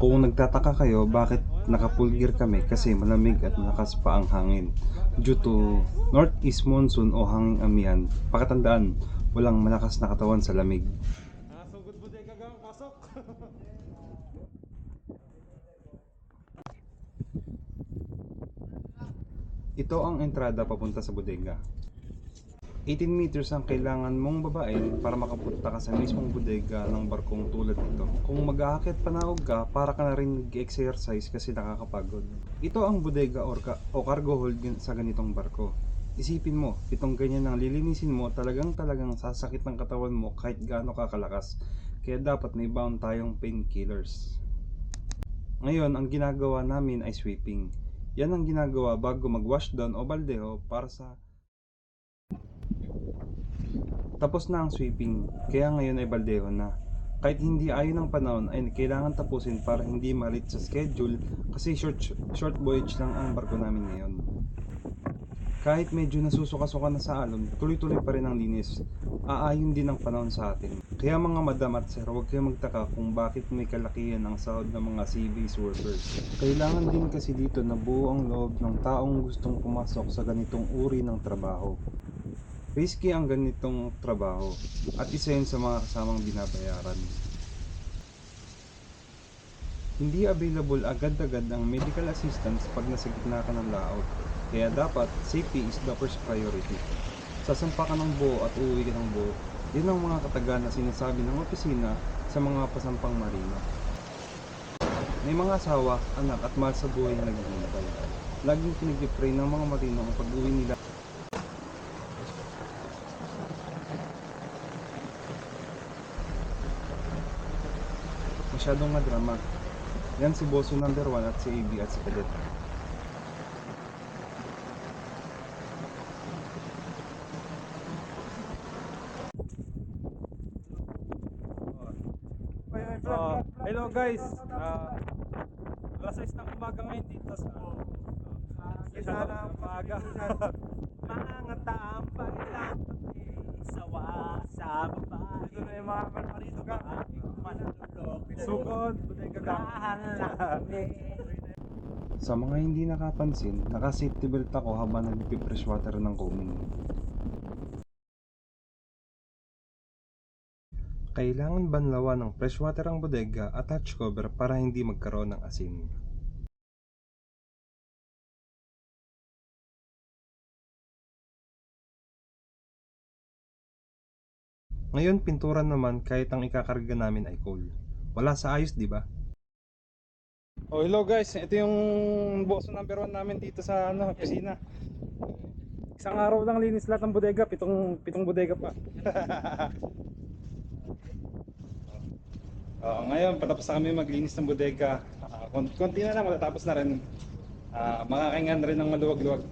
Kung nagtataka kayo bakit naka-full gear kami, kasi malamig at malakas pa ang hangin. Due to northeast monsoon o hanging amihan, pakatandaan, walang malakas na katawan sa lamig. Sugod bodega gang pasok. Ito ang entrada papunta sa bodega. 18 meters ang kailangan mong babain para makapunta ka sa mismong bodega ng barkong tulad nito. Kung mag-aakit panaog ka, para ka na rin nag-exercise kasi nakakapagod. Ito ang bodega o cargo hold sa ganitong barko. Isipin mo, 7 ganyan ang lilinisin mo, talagang sasakit ng katawan mo kahit gaano ka kalakas. Kaya dapat may bound tayong painkillers. Ngayon, ang ginagawa namin ay sweeping. Yan ang ginagawa bago mag-washdown o baldeho para sa tapos na ang sweeping, kaya ngayon ay baldeho na. Kahit hindi ayon ng panahon ay kailangan tapusin para hindi malit sa schedule kasi short voyage lang ang barko namin ngayon. Kahit medyo nasusuka-suka na sa alon, tuloy-tuloy pa rin ang linis. Aayon din ang panahon sa atin. Kaya mga madam at sir, huwag kayong magtaka kung bakit may kalakihan ang sahod ng mga seaways workers. Kailangan din kasi dito na buo ang loob ng taong gustong pumasok sa ganitong uri ng trabaho. Risky ang ganitong trabaho at isa yun sa mga kasamang binabayaran. Hindi available agad-agad ang medical assistance pag nasa gitna ka ng laot. Kaya dapat, safety is the first priority. Sasampa ka ng buo at uuwi ka ng buo. Yun ang mga katagan na sinasabi ng opisina sa mga pasampang marino. May mga asawa, anak at mahal sa buhay na naghihintay. Laging pinag-pray ng mga marino ang pag-uwi nila. Masyadong madrama. Yan si Boso number 1 at si AB at si Cadet. Hello guys. Alas 6 ng umaga ngayon dito sa umaga. Mga tampay lang sawa sa babae. Ito na yung mga marino ka. Manulog Sugod, bodega gang. Sa mga hindi nakapansin, naka-safety belt ako habang nagpipresh water ng combing. Kailangan banlawan ng freshwater ang bodega at hatch cover para hindi magkaroon ng asin. Ngayon pinturan naman kahit ang ikakarga namin ay coal. Wala sa ayos, di ba? Oh, hello guys. Ito yung boso number 1 namin dito sa opisina. Isang araw lang linis lahat ng bodega, pitong bodega pa. Ngayon patapos na kami maglinis ng bodega. Konti na lang matatapos na rin. Makakaingan rin ng maluwag-luwag.